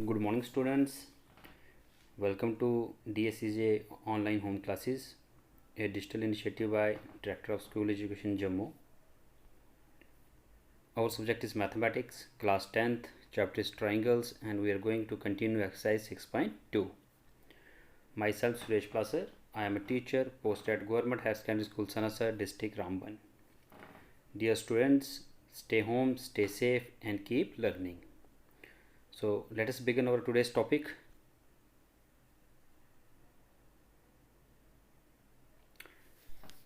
Good morning, students. Welcome to DSCJ online home classes, a digital initiative by Director of School Education Jammu. Our subject is mathematics, class 10th, chapter is triangles, and we are going to continue exercise 6.2. Myself, Suresh Placer. I am a teacher posted at Government Higher Secondary School, Sanasar, District Ramban. Dear students, stay home, stay safe, and keep learning. So let us begin our today's topic.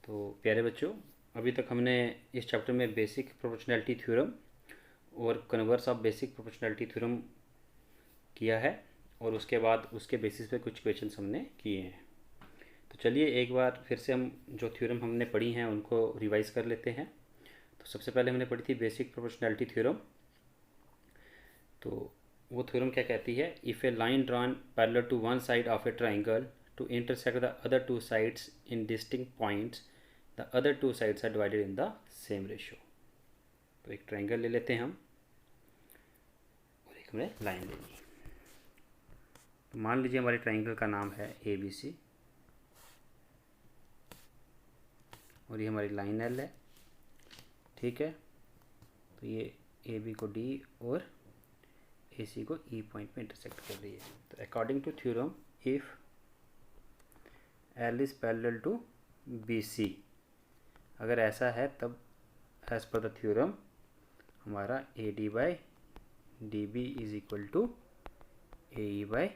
तो प्यारे बच्चों, अभी तक हमने इस chapter में basic proportionality theorem और converse of basic proportionality theorem किया है और उसके बाद उसके बेसिस पे कुछ क्वेश्चंस हमने किए हैं। तो चलिए एक बार फिर से हम जो थ्योरम हमने पढ़ी हैं उनको रिवाइज कर लेते हैं। तो सबसे पहले हमने पढ़ी थी बेसिक प्रोपोर्शनैलिटी थ्योरम। तो वो थ्योरम क्या कहती है, if a line drawn parallel to one side of a triangle to intersect the other two sides in distinct points, the other two sides are divided in the same ratio. तो एक triangle ले लेते हैं हम और एक हमने line ले ली। तो मान लीजिए हमारे ट्राइंगल का नाम है ABC और ये हमारी लाइन L है, ठीक है। तो ये AB को D और AC को E पॉइंट में इंटरसेक्ट कर रही है। तो according to theorem, if L is parallel to BC, अगर ऐसा है तब एज पर द थ्योरम हमारा AD by DB is equal to AE by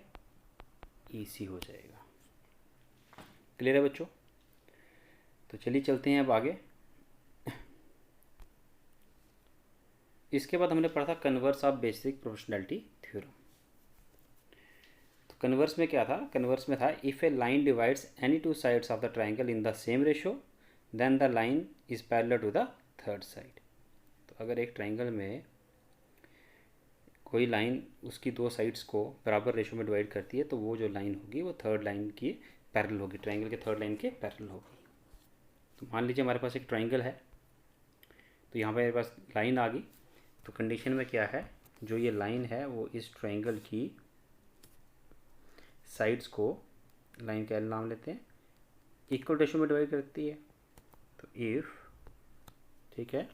EC हो जाएगा। क्लियर है बच्चों? तो चलिए चलते हैं अब आगे। इसके बाद हमने पढ़ा था converse of basic proportionality theorem. तो कन्वर्स में क्या था? कन्वर्स में था if a line divides any two sides of the triangle in the same ratio then the line is parallel to the third side. तो अगर एक ट्राइंगल में कोई लाइन उसकी दो साइड्स को बराबर रेशियो में डिवाइड करती है तो वो जो लाइन होगी वो थर्ड लाइन की पैरेलल होगी, ट्राइंगल के थर्ड लाइन के पैरेलल होगी। तो मान लीजिए हमारे पास एक ट्राइंगल है, तो यहाँ पर मेरे पास लाइन आ गई। तो कंडीशन में क्या है, जो ये लाइन है वो इस ट्राइंगल की साइड्स को, लाइन का एल नाम लेते हैं, इक्वल रेशियो में डिवाइड करती है। तो इफ, ठीक है,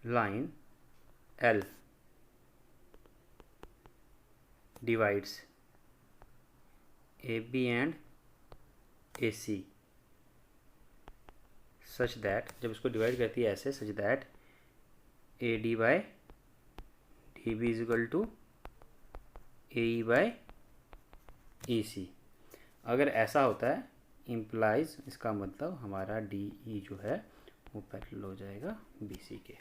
line L divides AB and AC such that, जब इसको डिवाइड करती है ऐसे, such that AD by DB is equal to AE by EC, अगर ऐसा होता है इम्प्लाइज, इसका मतलब हमारा DE जो है वो पैरेलल हो जाएगा BC के।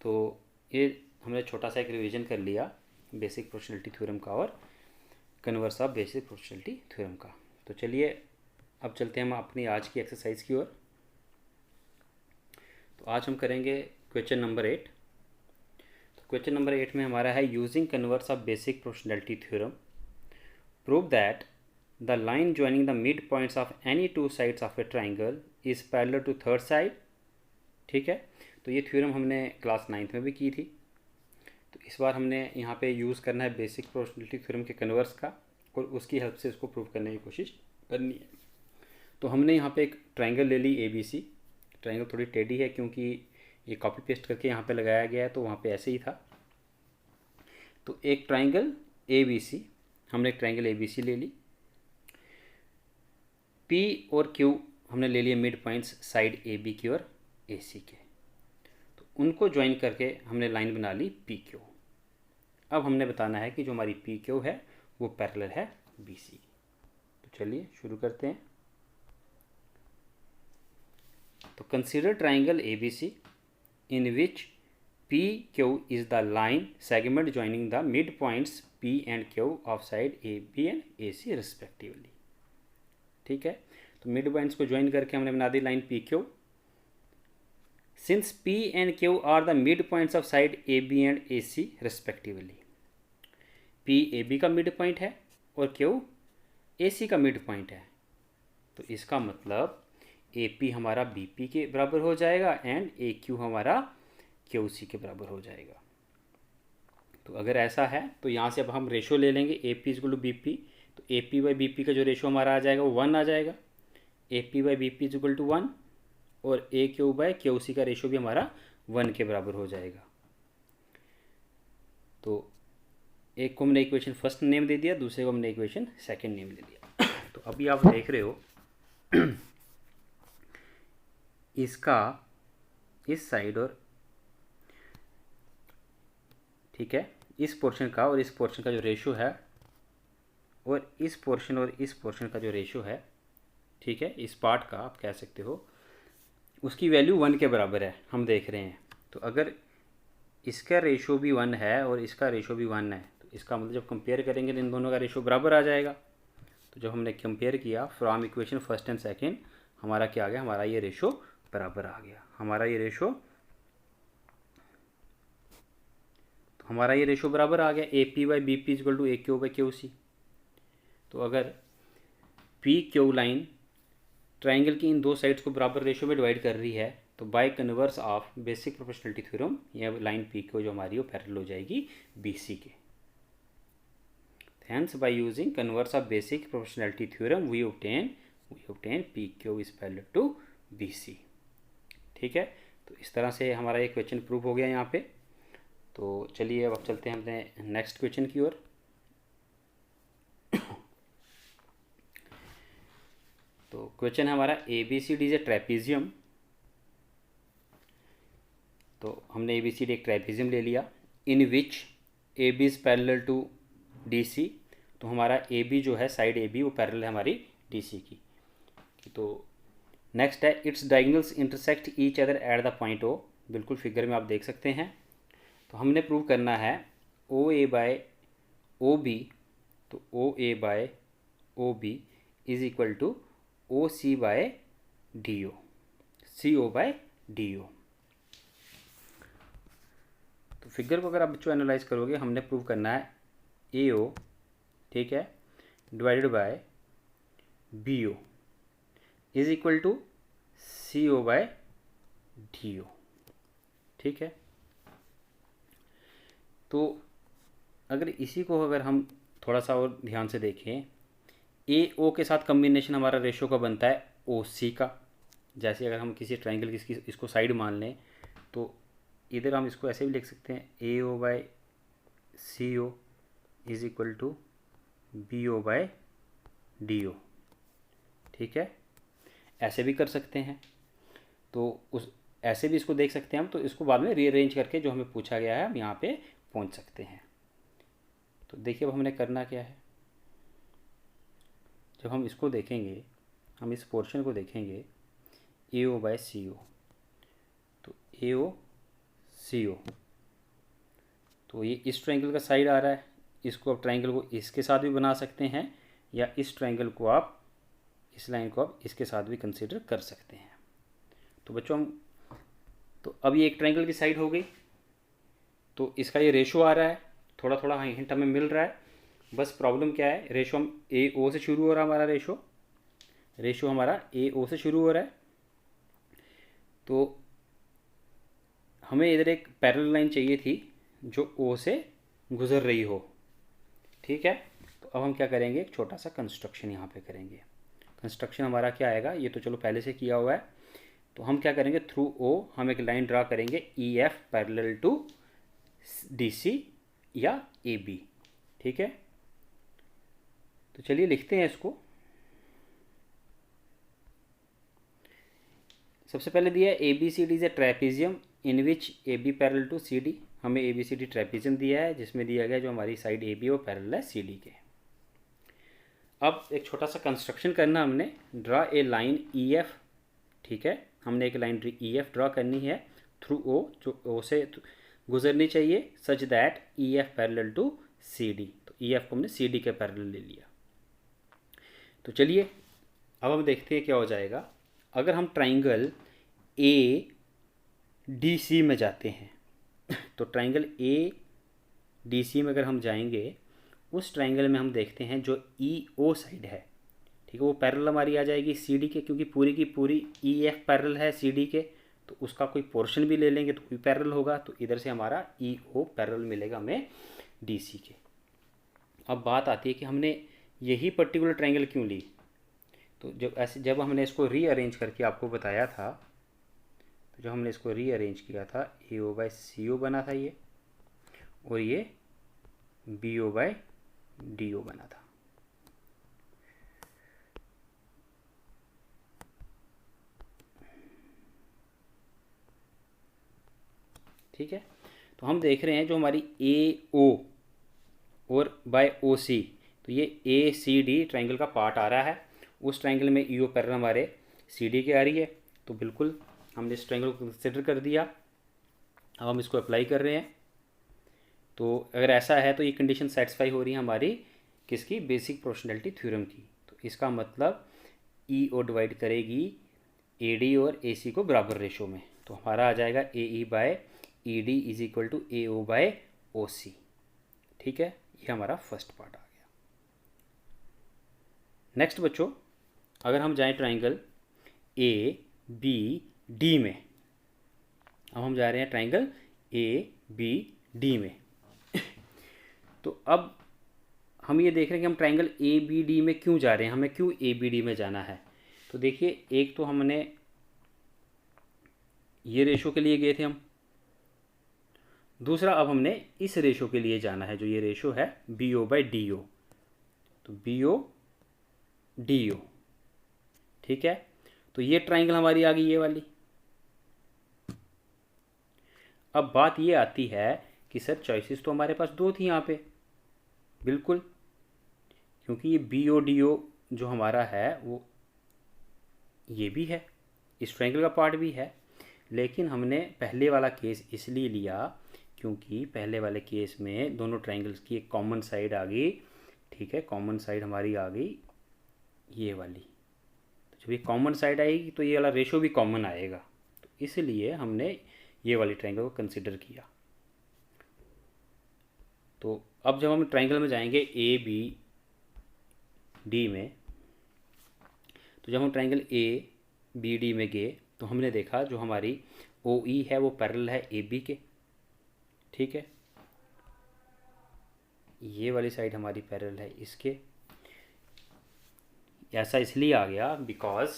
तो ये हमने छोटा सा एक रिवीजन कर लिया बेसिक प्रोपोर्शनैलिटी थ्योरम का और converse of basic proportionality theorem का। तो चलिए अब चलते हैं हम अपनी आज की एक्सरसाइज की ओर। तो आज हम करेंगे क्वेश्चन नंबर 8। तो क्वेश्चन नंबर 8 में हमारा है using converse of basic proportionality theorem prove that the line joining the mid points of any two sides of a triangle is parallel to third side, ठीक है। तो ये थ्योरम हमने class 9th में भी की थी। तो इस बार हमने यहाँ पे यूज़ करना है बेसिक प्रोपोर्शनैलिटी थ्योरम के कन्वर्स का और उसकी हेल्प से इसको प्रूव करने की कोशिश करनी है। तो हमने यहाँ पे एक ट्राइंगल ले ली ABC। ट्राइंगल थोड़ी टेढ़ी है क्योंकि ये कॉपी पेस्ट करके यहाँ पे लगाया गया है, तो वहाँ पे ऐसे ही था। तो एक ट्राइंगल ABC, हमने एक ट्राइंगल ABC ले ली। P और Q हमने ले लिए मिड पॉइंट्स साइड AB की और AC के। तो उनको ज्वाइन करके हमने लाइन बना ली PQ। अब हमने बताना है कि जो हमारी PQ है वो पैरेलल है BC। तो चलिए शुरू करते हैं। तो consider triangle ABC in which PQ is the line segment joining the midpoints P and Q of side AB and AC respectively, ठीक है। तो मिड पॉइंट्स को ज्वाइन करके हमने बना दी line PQ। Since P and Q are the mid points of side AB and AC respectively, P AB का mid point है और Q AC का मिड पॉइंट है। तो इसका मतलब AP हमारा BP के बराबर हो जाएगा एंड AQ हमारा क्यू सी के बराबर हो जाएगा। तो अगर ऐसा है तो यहाँ से अब हम रेशो ले लेंगे A P is equal to B P. तो A P by B P का जो रेशो हमारा आ जाएगा वो 1 आ जाएगा। A P by B P is equal to 1 और A Q by Q C का रेशो भी हमारा 1 के बराबर हो जाएगा। तो एक को हमने इक्वेशन फर्स्ट नेम दे दिया, दूसरे को हमने इक्वेशन सेकंड नेम दे दिया। तो अभी आप देख रहे हो इसका इस साइड और ठीक है इस पोर्शन का और इस पोर्शन का जो रेशो है और इस पोर्शन और इस पोर्शन का जो रेशो है, ठीक है, इस पार्ट का आप कह सकते हो, उसकी वैल्यू 1 के बराबर है हम देख रहे हैं। तो अगर इसका रेशो भी 1 है और इसका रेशो भी 1 है तो इसका मतलब जब कंपेयर करेंगे तो इन दोनों का रेशो बराबर आ जाएगा। तो जब हमने कंपेयर किया from equation first and second, हमारा क्या आ गया, हमारा ये रेशो बराबर आ गया। हमारा ये रेशो बराबर आ गया। A P by B P is equal to A Q by Q C. तो अगर पी क्यू लाइन ट्राइंगल की इन दो साइड्स को बराबर रेशो में डिवाइड कर रही है तो bye converse of basic proportionality theorem यह लाइन पी क्यू जो हमारी वो पैरेलल हो जाएगी बी सी के। Hence by using converse of basic proportionality theorem we obtain PQ is parallel to BC। ठीक है, तो इस तरह से हमारा ये क्वेश्चन प्रूव हो गया यहाँ पे। तो चलिए अब चलते हैं अपने नेक्स्ट क्वेश्चन की ओर। तो क्वेश्चन है हमारा ABCD इज ए ट्रेपीजियम। तो हमने ABCD एक ट्रेपीजियम ले लिया in which AB is parallel to DC। तो हमारा AB जो है साइड AB वो पैरेलल है हमारी DC की। तो नेक्स्ट है it's diagonals intersect each other at the point O। बिल्कुल फिगर में आप देख सकते हैं। तो हमने प्रूव करना है OA बाय OB। तो OA by OB is equal to OC by DO, CO by DO। तो फिगर को अगर आप बच्चों एनालाइज करोगे, हमने प्रूव करना है AO, ठीक है, divided by BO is equal to CO by DO। ठीक है, तो अगर इसी को अगर हम थोड़ा सा और ध्यान से देखें, AO के साथ कम्बिनेशन हमारा रेशो का बनता है OC का। जैसे अगर हम किसी ट्राइंगल की इसको साइड मान लें तो इधर हम इसको ऐसे भी लिख सकते हैं AO by CO is equal to BO by DO। ठीक है, ऐसे भी कर सकते हैं। तो उस ऐसे भी इसको देख सकते हैं हम। तो इसको बाद में रीअरेंज करके जो हमें पूछा गया है हम यहाँ पे पहुँच सकते हैं। तो देखिए अब हमने करना क्या है। जब हम इसको देखेंगे, हम इस पोर्शन को देखेंगे AO बाय CO। तो AO CO, तो ये इस ट्रायंगल का साइड आ रहा है। इसको आप ट्रायंगल को इसके साथ भी बना सकते हैं या इस ट्रायंगल को आप, इस लाइन को आप इसके साथ भी कंसीडर कर सकते हैं। तो बच्चों हम, तो अब ये एक ट्रायंगल की साइड हो गई। तो इसका ये रेशो आ रहा है, थोड़ा थोड़ा हिंट हमें मिल रहा है। बस प्रॉब्लम क्या है, रेशो हम AO से शुरू हो रहा है, हमारा रेशो हमारा AO से शुरू हो रहा है। तो हमें इधर एक पैरेलल लाइन चाहिए थी जो O से गुजर रही हो। ठीक है, तो अब हम क्या करेंगे, एक छोटा सा कंस्ट्रक्शन यहाँ पे करेंगे। कंस्ट्रक्शन हमारा क्या आएगा, ये तो चलो पहले से किया हुआ है। तो हम क्या करेंगे, थ्रू O हम एक लाइन ड्रा करेंगे EF पैरेलल टू DC या AB। ठीक है, तो चलिए लिखते हैं इसको। सबसे पहले दिया है ABCD is a trapezium in which AB parallel to CD। हमें ABCD ट्रेपीजियम दिया है जिसमें दिया गया जो हमारी साइड AB वो पैरेलल है CD के। अब एक छोटा सा कंस्ट्रक्शन करना हमने, ड्रा ए लाइन EF। ठीक है, हमने एक लाइन EF ड्रा करनी है थ्रू O, जो O से गुजरनी चाहिए, such that EF parallel to CD। तो EF को हमने CD के पैरेलल ले लिया। तो चलिए अब हम देखते हैं क्या हो जाएगा अगर हम ट्राइंगल ADC में जाते हैं। तो ट्राइंगल ADC में अगर हम जाएंगे, उस ट्राइंगल में हम देखते हैं जो EO साइड है, ठीक है, वो पैरेलल हमारी आ जाएगी CD के, क्योंकि पूरी की पूरी EF पैरेलल है CD के। तो उसका कोई पोर्शन भी ले लेंगे तो कोई पैरेलल होगा, तो इधर से हमारा ई ओ पैरेलल मिलेगा हमें डी सी के। अब बात आती है कि हमने यही पर्टिकुलर ट्रायंगल क्यों ली। तो जब हमने इसको रीअरेंज करके आपको बताया था, तो जब हमने इसको रीअरेंज किया था, ए ओ बाई सी ओ बना था ये, और ये B O by D O बना था। ठीक है, तो हम देख रहे हैं जो हमारी ए ओ और बाय ओ सी, तो ये ए सी डी ट्रायंगल का पार्ट आ रहा है। उस ट्रायंगल में ई ओ पैरेलल हमारे सी डी के आ रही है, तो बिल्कुल हमने इस ट्रायंगल को कंसिडर कर दिया। अब हम इसको अप्लाई कर रहे हैं, तो अगर ऐसा है तो ये कंडीशन सेटिस्फाई हो रही है हमारी किसकी, बेसिक प्रोपोर्शनैलिटी थ्योरम की। तो इसका मतलब ई ओ डिवाइड करेगी ए डी और ए सी को बराबर रेशो में, तो हमारा आ जाएगा A E by E D is equal to A O by O C. ठीक है, ये हमारा फर्स्ट पार्ट आ गया। नेक्स्ट बच्चों, अगर हम जाएं ट्रायंगल ए बी डी में, अब हम जा रहे हैं ट्रायंगल ए बी डी में तो अब हम ये देख रहे हैं कि हम ट्रायंगल ए बी डी में क्यों जा रहे हैं, हमें क्यों ए बी डी में जाना है। तो देखिए, एक तो हमने ये रेशो के लिए गए थे हम, दूसरा अब हमने इस रेशो के लिए जाना है, जो ये रेशो है B O by D O, तो बी ओ डी ओ। ठीक है, तो ये ट्रायंगल हमारी आ गई ये वाली। अब बात ये आती है कि सर चॉइसेस तो हमारे पास दो थी यहाँ पे, बिल्कुल, क्योंकि ये बी ओ डी ओ जो हमारा है वो ये भी है, इस ट्रायंगल का पार्ट भी है, लेकिन हमने पहले वाला केस इसलिए लिया क्योंकि पहले वाले केस में दोनों ट्रायंगल्स की एक कॉमन साइड आ गई। ठीक है, कॉमन साइड हमारी आ गई ये वाली, तो जब ये कॉमन साइड आएगी तो ये वाला रेशो भी कॉमन आएगा, तो इसलिए हमने ये वाली ट्रायंगल को कंसिडर किया। तो अब जब हम ट्रायंगल में जाएंगे ए बी डी में, तो जब हम ट्रायंगल ए बी डी में गए तो हमने देखा जो हमारी ओ ई है वो पैरेलल है ए बी के। ठीक है, ये वाली साइड हमारी पैरेलल है इसके। ऐसा इसलिए आ गया बिकॉज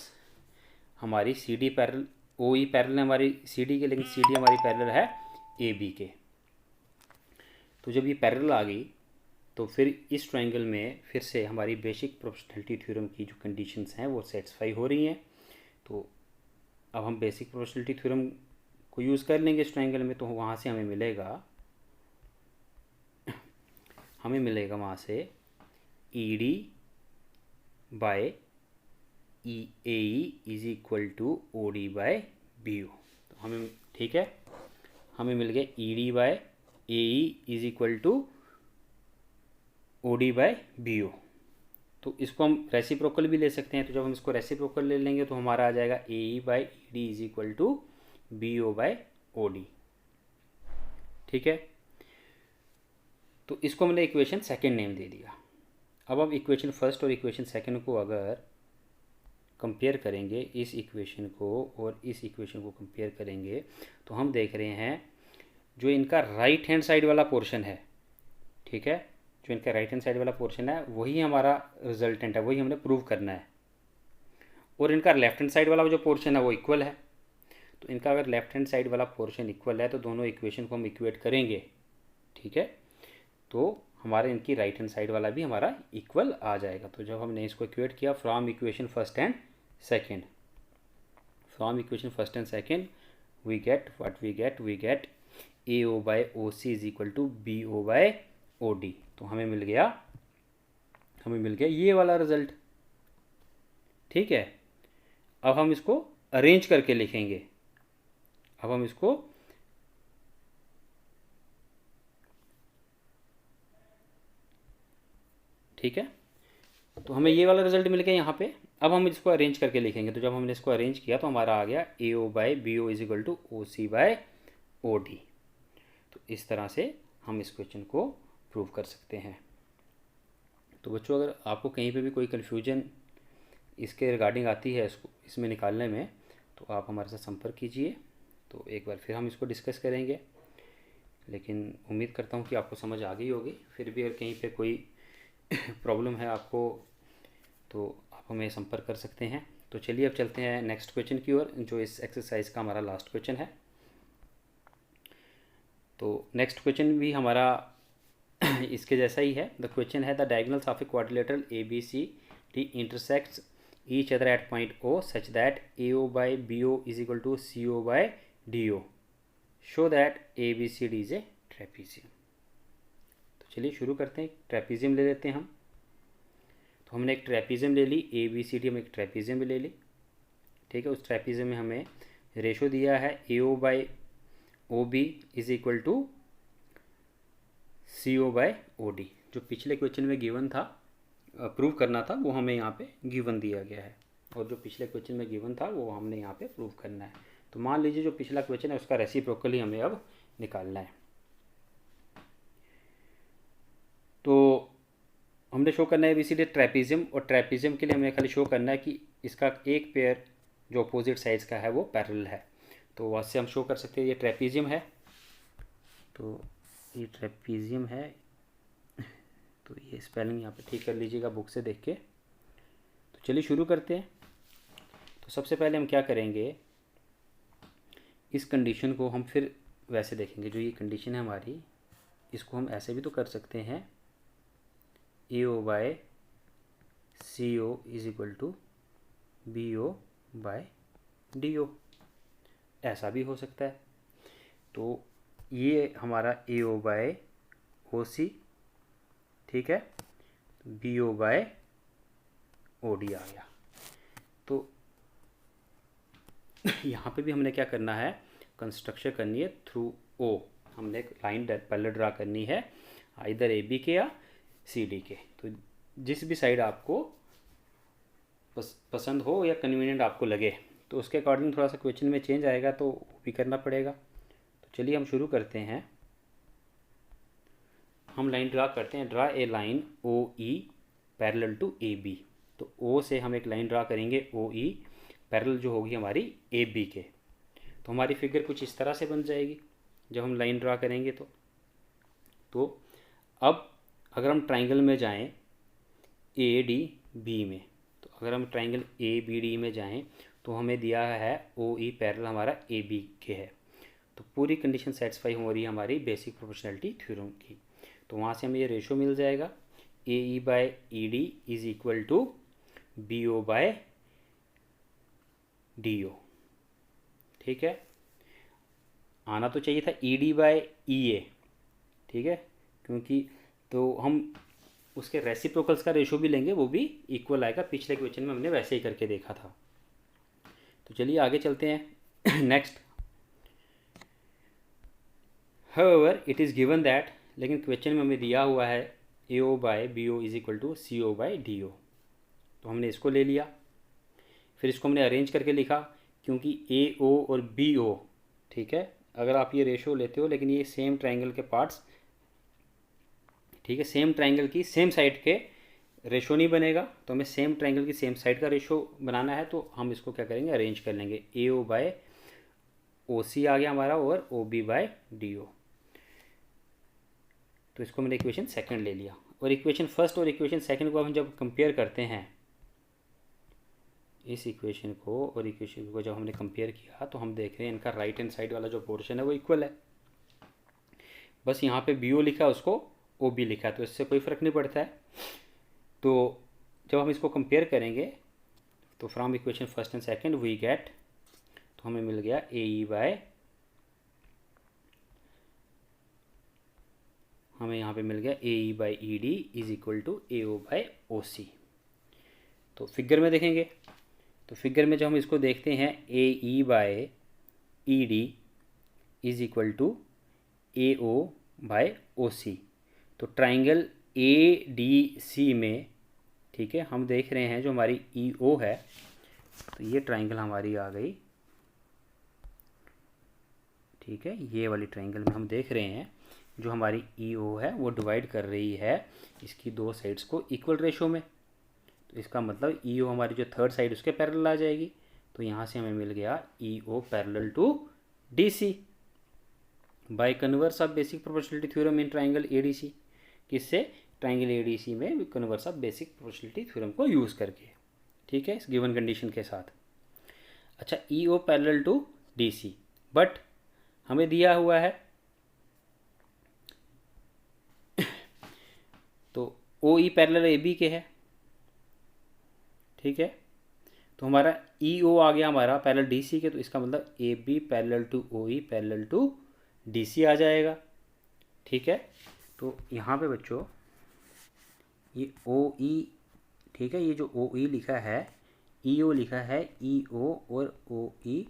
हमारी सी डी पैरेलल, ओ ई पैरेलल है हमारी सी डी के, लेकिन सी डी हमारी पैरेलल है ए बी के। तो जब ये पैरेलल आ गई तो फिर इस ट्रायंगल में फिर से हमारी बेसिक प्रोपोर्शनैलिटी थ्योरम की जो कंडीशंस हैं वो सेटिस्फाई हो रही हैं। तो अब हम बेसिक प्रोपोर्शनैलिटी थ्योरम को यूज़ कर लेंगे इस ट्रायंगल में, तो वहाँ से हमें मिलेगा वहाँ से E D by E A is equal to O D by B O. तो हमें, ठीक है, हमें मिल गया E D by A is equal to O D by B O. तो इसको हम रेसिप्रोकल भी ले सकते हैं, तो जब हम इसको रेसिप्रोकल ले लेंगे तो हमारा आ जाएगा A E by E D is equal to B O by O D. ठीक है, तो इसको हमने इक्वेशन सेकंड नेम दे दिया। अब हम इक्वेशन फर्स्ट और इक्वेशन सेकंड को अगर कंपेयर करेंगे, इस इक्वेशन को और इस इक्वेशन को कंपेयर करेंगे, तो हम देख रहे हैं जो इनका राइट हैंड साइड वाला पोर्शन है, ठीक है, जो इनका राइट हैंड साइड वाला पोर्शन है वही हमारा रिजल्टेंट है, वही हमने प्रूव करना है। और इनका लेफ्ट हैंड साइड वाला जो पोर्शन है वो इक्वल है। तो इनका अगर लेफ्ट हैंड साइड वाला पोर्शन इक्वल है तो दोनों इक्वेशन को हम इक्वेट करेंगे। ठीक है, तो हमारे इनकी राइट हैंड साइड वाला भी हमारा इक्वल आ जाएगा। तो जब हमने इसको इक्वेट किया from equation first and second, from equation first and second we get what we get A O by O C is equal to B O by O D. तो हमें मिल गया ये वाला रिजल्ट। ठीक है, अब हम इसको अरेंज करके लिखेंगे। अब हम इसको ठीक है, तो हमें ये वाला रिजल्ट मिल गया यहाँ पे। अब हम इसको अरेंज करके लिखेंगे। तो जब हमने इसको अरेंज किया तो हमारा आ गया A O by B O is equal to O C by O D. तो इस तरह से हम इस क्वेश्चन को प्रूव कर सकते हैं। तो बच्चों, अगर आपको कहीं पे भी कोई कन्फ्यूजन इसके रिगार्डिंग आती है इसमें निकालने में, तो आप हमारे साथ संपर्क कीजिए। तो एक बार फिर हम इसको डिस्कस करेंगे, लेकिन उम्मीद करता हूँ कि आपको समझ आ गई होगी। फिर भी अगर कहीं पे कोई प्रॉब्लम है आपको तो आप हमें संपर्क कर सकते हैं। तो चलिए अब चलते हैं नेक्स्ट क्वेश्चन की ओर, जो इस एक्सरसाइज का हमारा लास्ट क्वेश्चन है। तो नेक्स्ट क्वेश्चन भी हमारा इसके जैसा ही है। द क्वेश्चन है the diagonals of a quadrilateral A B C D intersects each other at point O such that A O by B O is equal to C O by D O, show that A B C D is a trapezium. तो चलिए शुरू करते हैं। Trapezium ले लेते हैं हम। तो हमने एक ट्रेपीजियम ले ली, ए बी सी डी हम एक ट्रेपीजियम भी ले ली, ठीक है। उस ट्रेपीजियम में हमें रेशो दिया है A O by O B is equal to C O by O D. जो पिछले क्वेश्चन में गिवन था, प्रूव करना था, वो हमें यहाँ पे गिवन दिया गया है, और जो पिछले क्वेश्चन में गिवन था वो हमने यहाँ पे प्रूव करना है। तो मान लीजिए जो पिछला क्वेश्चन है उसका रेसिप्रोकल ही हमें अब निकालना है। तो हमने शो करना है बीसीडी ट्रेपीजियम, और ट्रेपीजियम के लिए हमें खाली शो करना है कि इसका एक पेयर जो अपोजिट साइड्स का है वो पैरेलल है। तो वहाँ से हम शो कर सकते हैं ये ट्रेपीजियम है, तो ये ट्रेपीजियम है। तो ये स्पेलिंग यहाँ पे ठीक कर लीजिएगा बुक से देख के। तो चलिए शुरू करते हैं। तो सबसे पहले हम क्या करेंगे, इस कंडीशन को हम फिर वैसे देखेंगे। जो ये कंडीशन है हमारी, इसको हम ऐसे भी तो कर सकते हैं, A O by C O is equal to B O by D O, ऐसा भी हो सकता है। तो ये हमारा ए ओ बाय ओ सी, ठीक है, B O by O D आ गया। तो यहाँ पे भी हमने क्या करना है, कंस्ट्रक्शन करनी है थ्रू ओ। हमने एक लाइन पहले ड्रा करनी है, इधर ए बी के या सी डी के। तो जिस भी साइड आपको पसंद हो या कन्वीनियंट आपको लगे, तो उसके अकॉर्डिंग थोड़ा सा क्वेश्चन में चेंज आएगा, तो वो भी करना पड़ेगा। तो चलिए हम शुरू करते हैं। हम लाइन ड्रा करते हैं। Draw a line O E parallel to A B. तो ओ से हम एक लाइन ड्रा करेंगे ओ ई पैरेलल जो होगी हमारी ए बी के। तो हमारी फिगर कुछ इस तरह से बन जाएगी जब हम लाइन ड्रा करेंगे। तो अब अगर हम ट्राइंगल में जाएं ए डी बी में, तो अगर हम ट्राइंगल ए बी डी में जाएं तो हमें दिया है ओ ई पैरेलल हमारा ए बी के है। तो पूरी कंडीशन सेटिस्फाई हो रही है हमारी बेसिक प्रोपोर्शनैलिटी थ्योरम की। तो वहाँ से हमें ये रेशो मिल जाएगा, A E by E D is equal to B O by D O, ठीक है। आना तो चाहिए था ई डी बाय ई ए, ठीक है, क्योंकि तो हम उसके रेसिप्रोकल्स का रेशो भी लेंगे, वो भी इक्वल आएगा। पिछले क्वेश्चन में हमने वैसे ही करके देखा था। तो चलिए आगे चलते हैं। Next, however it is given that, लेकिन क्वेश्चन में हमें दिया हुआ है A O by B O is equal to C O by D O. तो हमने इसको ले लिया, फिर इसको हमने अरेंज करके लिखा, क्योंकि ए ओ और बी ओ, ठीक है, अगर आप ये रेशो लेते हो, लेकिन ये सेम ट्राइंगल के पार्ट्स, ठीक है, सेम ट्राइंगल की सेम साइड के रेशो नहीं बनेगा। तो हमें सेम ट्राइंगल की सेम साइड का रेशो बनाना है, तो हम इसको क्या करेंगे, अरेंज कर लेंगे। ए ओ बाय ओ सी आ गया हमारा, और O B by D O. तो इसको मैंने इक्वेशन सेकंड ले लिया। और इक्वेशन फर्स्ट और इक्वेशन सेकंड को हम जब कंपेयर करते हैं, इस इक्वेशन को और इक्वेशन को जब हमने कंपेयर किया, तो हम देख रहे हैं इनका राइट हैंड साइड वाला जो पोर्शन है वो इक्वल है। बस यहाँ पे बी ओ लिखा है, उसको ओ बी लिखा है, तो इससे कोई फ़र्क नहीं पड़ता है। तो जब हम इसको कंपेयर करेंगे, तो from equation first and second we get, तो हमें मिल गया ए ई बाय, हमें यहाँ पे मिल गया A E by E D is equal to A O by O C. तो फिगर में देखेंगे, तो फिगर में जब हम इसको देखते हैं, A E by E D is equal to A O by O C. तो ट्राइंगल ए डी सी में, ठीक है, हम देख रहे हैं जो हमारी ई ओ है, तो ये ट्राइंगल हमारी आ गई, ठीक है। ये वाली ट्राइंगल में हम देख रहे हैं जो हमारी ई ओ है वो डिवाइड कर रही है इसकी दो साइड्स को इक्वल रेशो में। तो इसका मतलब ई ओ हमारी जो थर्ड साइड उसके पैरेलल आ जाएगी। तो यहाँ से हमें मिल गया E O parallel to DC by converse of basic proportionality theorem in triangle ADC, किससे? ट्राइंगल ADC में converse of basic proportionality theorem को यूज़ करके, ठीक है, इस गिवन कंडीशन के साथ। अच्छा, EO parallel to DC, but हमें दिया हुआ है तो OE पैरेलल AB के है, ठीक है, तो हमारा EO आ गया हमारा पैरेलल DC के, तो इसका मतलब AB parallel to OE parallel to DC आ जाएगा, ठीक है। तो यहाँ पे बच्चों ये OE, ठीक है, ये जो OE लिखा है, EO लिखा है, EO और OE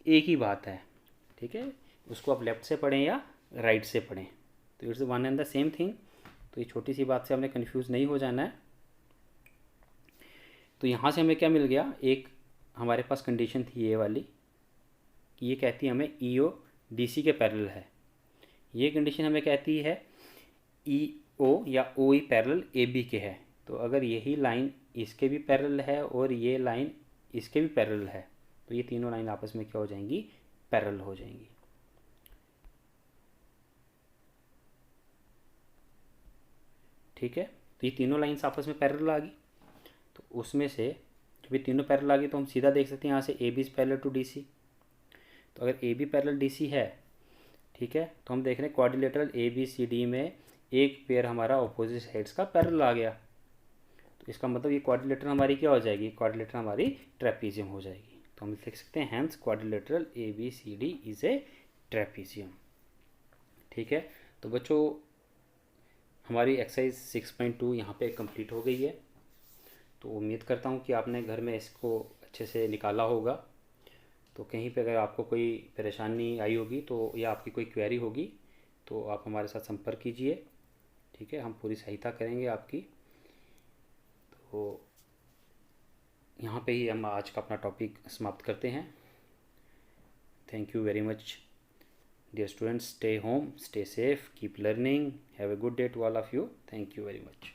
एक ही बात है, ठीक है, उसको आप लेफ्ट से पढ़ें या राइट से पढ़ें, तो it's one and the same thing. तो ये छोटी सी बात से हमने कन्फ्यूज़ नहीं हो जाना है। तो यहाँ से हमें क्या मिल गया, एक हमारे पास कंडीशन थी ये वाली कि ये कहती है हमें EO DC के पैरेलल है, ये कंडीशन हमें कहती है EO या OE पैरेलल AB के है। तो अगर यही लाइन इसके भी पैरेलल है और ये लाइन इसके भी पैरेलल है, तो ये तीनों लाइन आपस में क्या हो जाएंगी? पैरेलल हो जाएंगी, ठीक है। तो ये तीनों लाइन्स आपस में पैरेलल आ गई, तो उसमें से जब ये तीनों पैरेलल आ गई तो हम सीधा देख सकते हैं यहाँ से AB is parallel to DC। तो अगर AB पैरेलल DC है, ठीक है, तो हम देख रहे हैं क्वाड्रिलेटरल ABCD में एक पेयर हमारा ऑपोजिट साइड्स का पैरेलल आ गया, तो इसका मतलब ये क्वाड्रिलेटरल हमारी क्या हो जाएगी? क्वाड्रिलेटरल हमारी ट्रेपीजियम हो जाएगी। तो हम लिख सकते हैं hence quadrilateral ABCD is a trapezium, ठीक है। तो बच्चों हमारी एक्सरसाइज 6.2 यहाँ पे कंप्लीट हो गई है। तो उम्मीद करता हूँ कि आपने घर में इसको अच्छे से निकाला होगा। तो कहीं पे अगर आपको कोई परेशानी आई होगी तो या आपकी कोई क्वेरी होगी तो आप हमारे साथ संपर्क कीजिए, ठीक है, हम पूरी सहायता करेंगे आपकी। तो यहाँ पे ही हम आज का अपना टॉपिक समाप्त करते हैं। Thank you very much dear students, stay home, stay safe, keep learning, have a good day to all of you. Thank you very much.